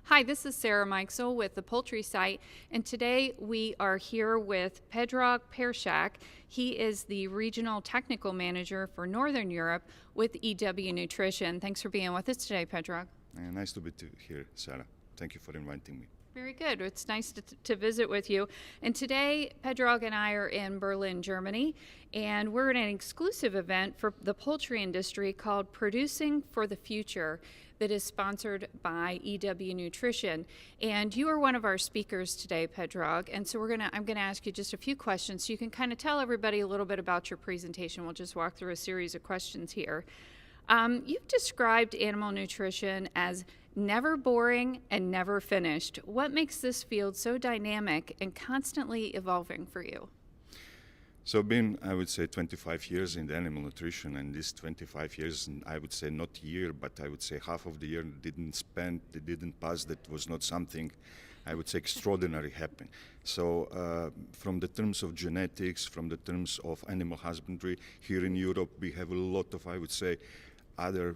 Hi, this is Sarah Mikesell with the Poultry Site, and today we are here with Predrag Peršak. He is the Regional Technical Manager for Northern Europe with EW Nutrition. Thanks for being with us today, Predrag. Nice to be here, Sarah. Thank you for inviting me. Very good. It's nice to visit with you. And today, Predrag and I are in Berlin, Germany, and we're at an exclusive event for the poultry industry called Producing for the Future that is sponsored by EW Nutrition. And you are one of our speakers today, Predrag. And so I'm gonna ask you just a few questions so you can kind of tell everybody a little bit about your presentation. We'll just walk through a series of questions here. You've described animal nutrition as never boring and never finished. What makes this field so dynamic and constantly evolving for you? So been, I would say, 25 years in the animal nutrition, and these 25 years, I would say not year, but I would say half of the year didn't pass, that was not something, I would say, extraordinary happen. So from the terms of genetics, from the terms of animal husbandry, here in Europe we have a lot of, I would say, other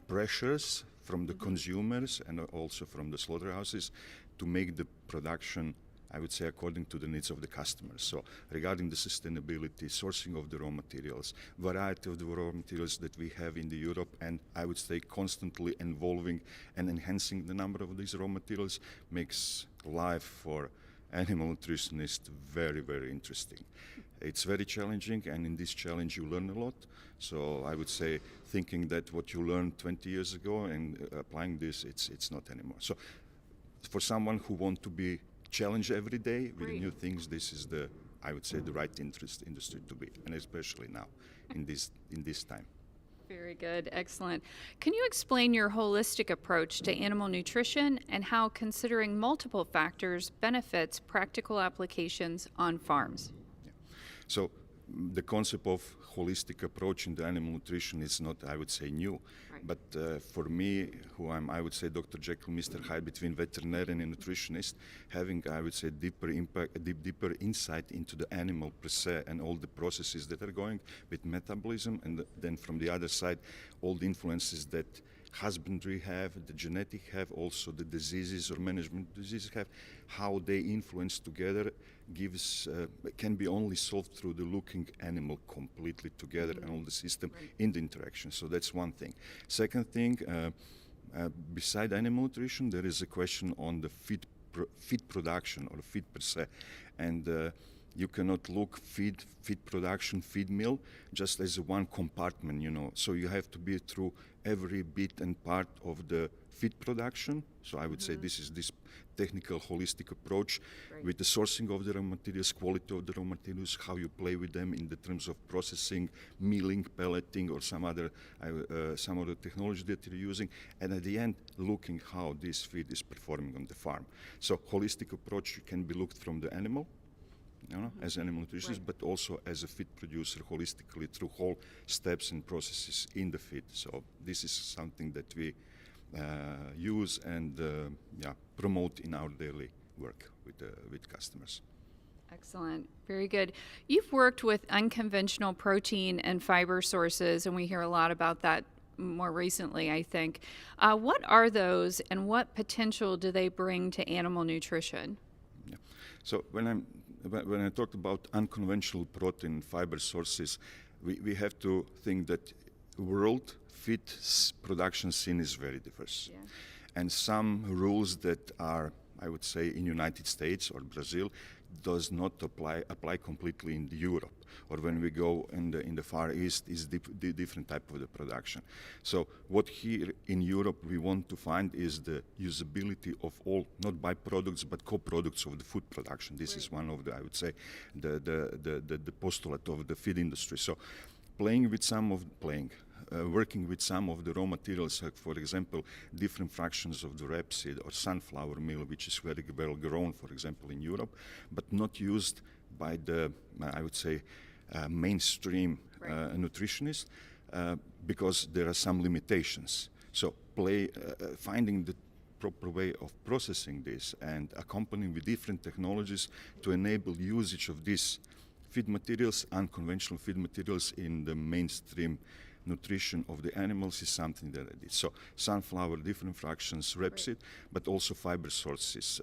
pressures from the consumers and also from the slaughterhouses to make the production, I would say, according to the needs of the customers. So regarding the sustainability, sourcing of the raw materials, variety of the raw materials that we have in the Europe, and I would say constantly evolving and enhancing the number of these raw materials makes life for animal nutritionists very, very interesting. It's very challenging, and in this challenge you learn a lot. So I would say thinking that what you learned 20 years ago and applying this, it's not anymore. So for someone who wants to be challenged every day with new things, this is the, I would say, the right industry to be, and especially now in this time. Very good, excellent. Can you explain your holistic approach to animal nutrition and how considering multiple factors benefits practical applications on farms? Yeah. So the concept of holistic approach in the animal nutrition is not, I would say, new. Right. But for me, who I'm, I would say, Dr. Jekyll, Mr. Hyde, between veterinarian and nutritionist, having, I would say, deeper insight into the animal per se and all the processes that are going with metabolism, and then from the other side, all the influences that husbandry have, the genetic have, also the diseases or management diseases have, how they influence together gives, can be only solved through the looking animal completely together and all the system in the interaction. So that's one thing. Second thing, beside animal nutrition, there is a question on the feed production or feed per se. And you cannot look feed production, feed mill, just as one compartment, you know. So you have to be through every bit and part of the feed production. So I would say this is this technical, holistic approach with the sourcing of the raw materials, quality of the raw materials, how you play with them in the terms of processing, milling, pelleting, or some other technology that you're using, and at the end, looking how this feed is performing on the farm. So holistic approach can be looked from the animal, you know, as animal nutritionist, but also as a feed producer holistically through whole steps and processes in the feed. So this is something that we use and promote in our daily work with customers. Excellent. Very good. You've worked with unconventional protein and fiber sources, and we hear a lot about that more recently, I think. What are those, and what potential do they bring to animal nutrition? Yeah. So when I talked about unconventional protein fiber sources, we have to think that world feed production scene is very diverse. Yeah. And some rules that are, I would say, in United States or Brazil does not apply completely in Europe, or when we go in the Far East is the different type of the production. So what here in Europe we want to find is the usability of all, not byproducts but co-products of the food production. This is one of the, I would say, the postulate of the feed industry. So working with some of the raw materials, like for example, different fractions of the rapeseed or sunflower meal, which is very well grown, for example, in Europe, but not used by the, I would say, mainstream nutritionist, because there are some limitations. So finding the proper way of processing this and accompanying with different technologies to enable usage of these feed materials, unconventional feed materials, in the mainstream nutrition of the animals is something that I did. So sunflower, different fractions, rapeseed, but also fiber sources,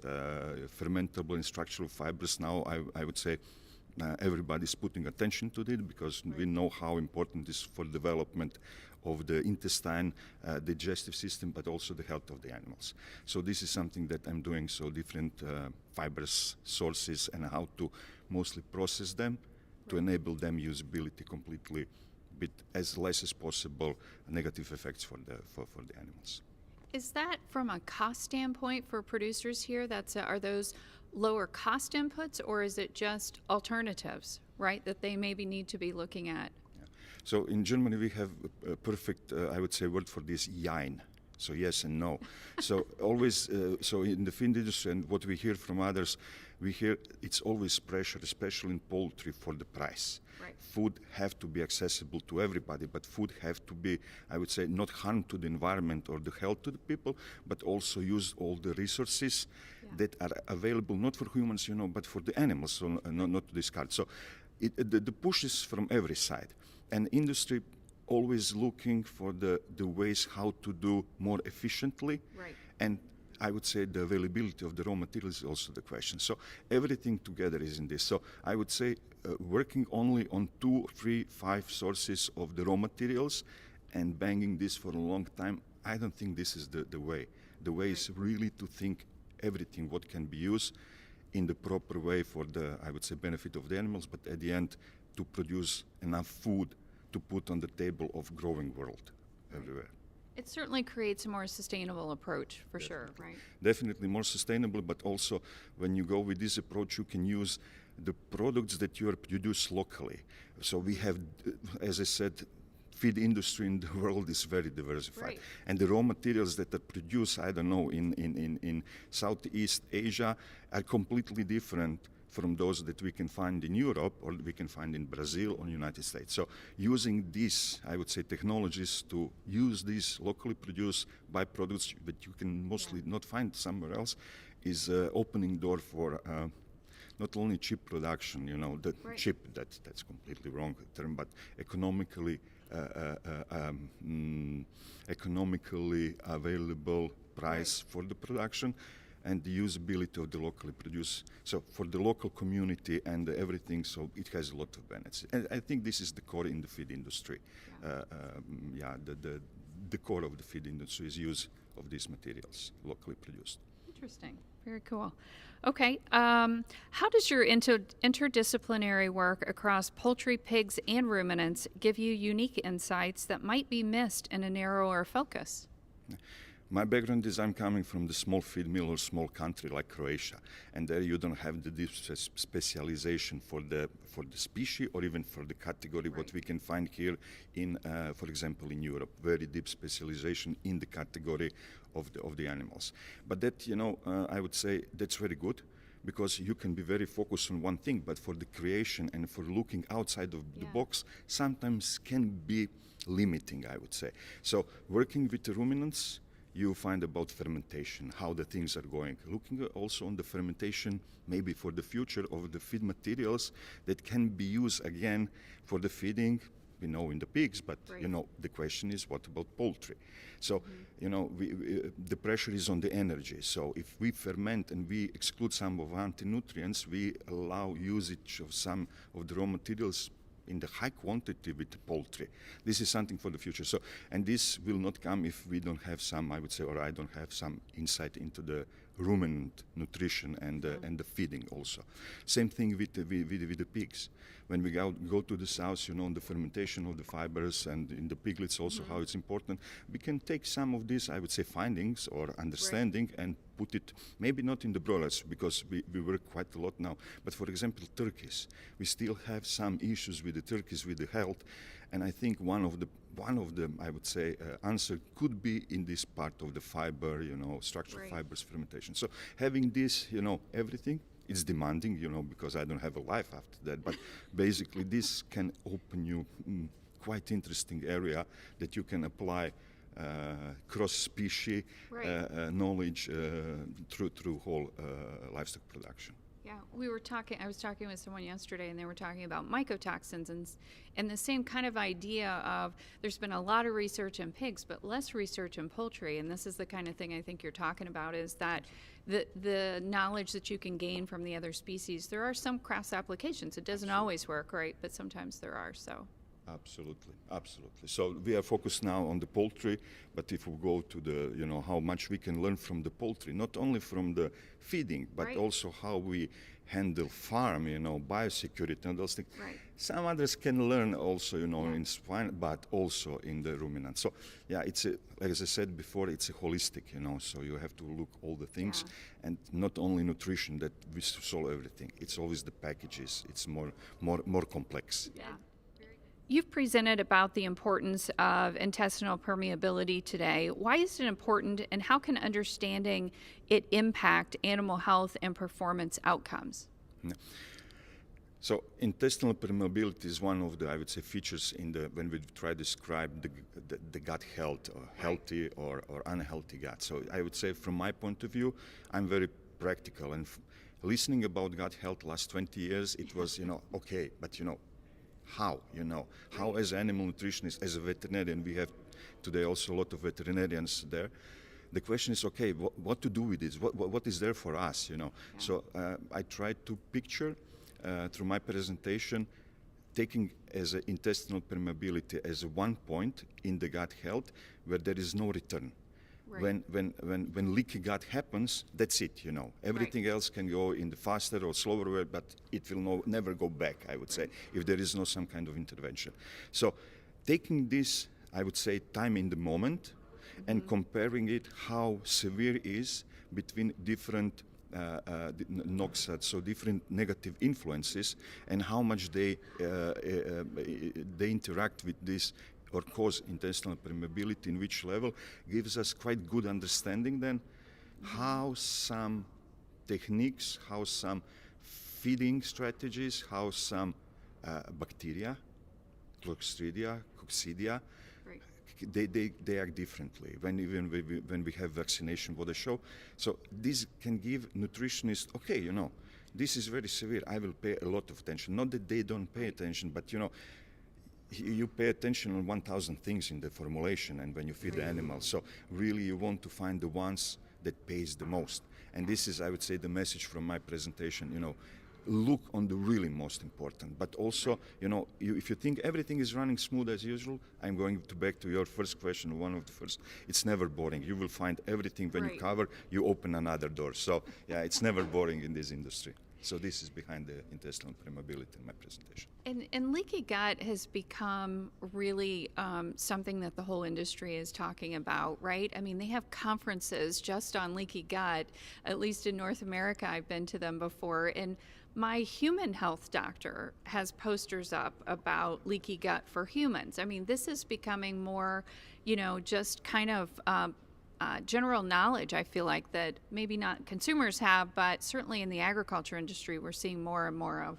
fermentable and structural fibers. Now I would say everybody's putting attention to it because we know how important this is for development of the intestine, digestive system, but also the health of the animals. So this is something that I'm doing, so different fibers, sources, and how to mostly process them to enable them usability completely, with as less as possible negative effects for the animals. Is that from a cost standpoint for producers here? Are those lower cost inputs, or is it just alternatives, right, that they maybe need to be looking at? So in Germany we have a perfect, I would say, word for this, jein. So yes and no. So always, so in the feed industry and what we hear from others, we hear it's always pressure, especially in poultry, for the price. Right. Food have to be accessible to everybody, but food have to be, I would say, not harm to the environment or the health to the people, but also use all the resources that are available not for humans, but for the animals, so not to discard. So the push is from every side. And industry always looking for the ways how to do more efficiently. Right. And I would say the availability of the raw materials is also the question. So everything together is in this. So I would say working only on 2, 3, 5 sources of the raw materials and banging this for a long time, I don't think this is the way. The way is really to think everything what can be used in the proper way for the, I would say, benefit of the animals, but at the end to produce enough food to put on the table of growing world everywhere. It certainly creates a more sustainable approach, for sure, right? Definitely more sustainable, but also when you go with this approach, you can use the products that you produce locally. So we have, as I said, feed industry in the world is very diversified. Right. And the raw materials that are produced, I don't know, in Southeast Asia are completely different from those that we can find in Europe or we can find in Brazil or United States. So using these, I would say, technologies to use these locally produced byproducts that you can mostly not find somewhere else is opening door for not only cheap production, the cheap, that's completely wrong term, but economically available price for the production, and the usability of the locally produced. So for the local community and everything, so it has a lot of benefits. And I think this is the core in the feed industry. The core of the feed industry is use of these materials, locally produced. Interesting. Very cool. Okay. How does your interdisciplinary work across poultry, pigs, and ruminants give you unique insights that might be missed in a narrower focus? My background is I'm coming from the small feed mill or small country like Croatia, and there you don't have the deep specialization for the species or even for the category. Right. What we can find here in, for example, in Europe, very deep specialization in the category of the animals. But that I would say that's very good, because you can be very focused on one thing, but for the creation and for looking outside of the box sometimes can be limiting, I would say. So working with the ruminants, you find about fermentation, how the things are going. Looking also on the fermentation, maybe for the future of the feed materials that can be used again for the feeding, in the pigs, but the question is, what about poultry? So, the pressure is on the energy. So if we ferment and we exclude some of anti-nutrients, we allow usage of some of the raw materials in the high quantity with the poultry. This is something for the future. So, and this will not come if we don't have some, I would say, or I don't have some insight into the ruminant nutrition and the feeding also. Same thing with the pigs. When we go to the south, on the fermentation of the fibers and in the piglets also how it's important, we can take some of these, I would say, findings or understanding and put it, maybe not in the broilers because we work quite a lot now, but for example, turkeys. We still have some issues with the turkeys, with the health, and I think one of the I would say answer could be in this part of the fiber, structural fibers fermentation. So having this, everything, it's demanding, because I don't have a life after that, but basically this can open you quite interesting area that you can apply cross-species knowledge through whole livestock production. Yeah, Yeah, I was talking with someone yesterday and they were talking about mycotoxins and the same kind of idea of there's been a lot of research in pigs, but less research in poultry. And this is the kind of thing I think you're talking about, is that the knowledge that you can gain from the other species, there are some cross applications. It doesn't always work, right? But sometimes there are, so. Absolutely, absolutely. So we are focused now on the poultry, but if we go to the, how much we can learn from the poultry, not only from the feeding, but Right. also how we handle farm, biosecurity and those things. Right. Some others can learn also, Yeah. in swine, but also in the ruminant. So yeah, like as I said before, it's a holistic, so you have to look all the things, and not only nutrition that we solve everything. It's always the packages. It's more complex. Yeah. You've presented about the importance of intestinal permeability today. Why is it important, and how can understanding it impact animal health and performance outcomes? Yeah. So intestinal permeability is one of the, I would say, features when we try to describe the gut health, or healthy or unhealthy gut. So I would say, from my point of view, I'm very practical, and listening about gut health last 20 years, it was, okay, but how, how as animal nutritionist, as a veterinarian, we have today also a lot of veterinarians there. The question is, okay, what to do with this? What is there for us, So I tried to picture through my presentation, taking as an intestinal permeability as a one point in the gut health where there is no return. Right. When leaky gut happens, that's it, Everything else can go in the faster or slower way, but it will never go back, I would say, if there is no some kind of intervention. So taking this, I would say, time in the moment, and comparing it how severe is between different NOxADs, so different negative influences, and how much they interact with this or cause intestinal permeability, in which level, gives us quite good understanding then how some techniques, how some feeding strategies, how some bacteria, Clostridia, Coccidia, they act differently when we have vaccination, what they show. So this can give nutritionists, okay, this is very severe, I will pay a lot of attention. Not that they don't pay attention, but you pay attention on 1,000 things in the formulation and when you feed the animal. So really you want to find the ones that pays the most. And this is, I would say, the message from my presentation, look on the really most important. But also, if you think everything is running smooth as usual, I'm going back to your first question, one of the first. It's never boring. You will find everything when you cover, you open another door. So yeah, it's never boring in this industry. So this is behind the intestinal permeability in my presentation. And leaky gut has become really something that the whole industry is talking about, right? I mean, they have conferences just on leaky gut, at least in North America. I've been to them before. And my human health doctor has posters up about leaky gut for humans. I mean, this is becoming more, just kind of general knowledge, I feel like, that maybe not consumers have, but certainly in the agriculture industry, we're seeing more and more of.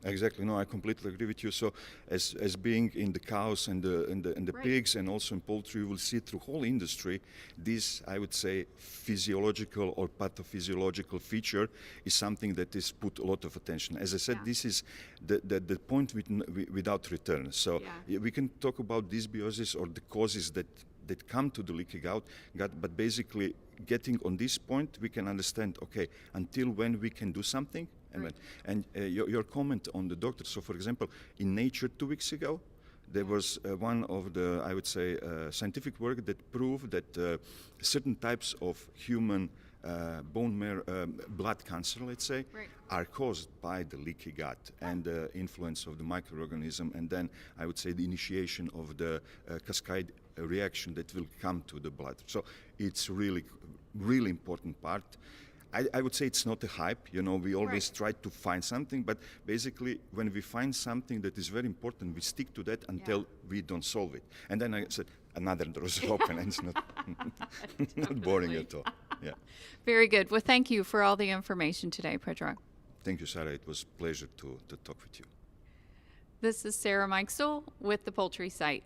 Exactly. No, I completely agree with you. So, as being in the cows and the pigs, and also in poultry, you will see through whole industry, this, I would say, physiological or pathophysiological feature is something that is put a lot of attention. As I said, this is the point without return. So we can talk about dysbiosis or the causes that come to the leaky gut, but basically getting on this point, we can understand, okay, until when we can do something. And your comment on the doctor. So, for example, in Nature 2 weeks ago, there was one of the, I would say, scientific work that proved that certain types of human bone marrow, blood cancer, let's say, are caused by the leaky gut and the influence of the microorganism, and then I would say the initiation of the cascade reaction that will come to the blood. So it's really, really important part. I would say it's not a hype, we always try to find something, but basically when we find something that is very important, we stick to that until we don't solve it. And then I said, another door is open, and it's not boring at all. Yeah. Very good. Well, thank you for all the information today, Predrag. Thank you, Sarah. It was a pleasure to talk with you. This is Sarah Mikesell with the Poultry Site.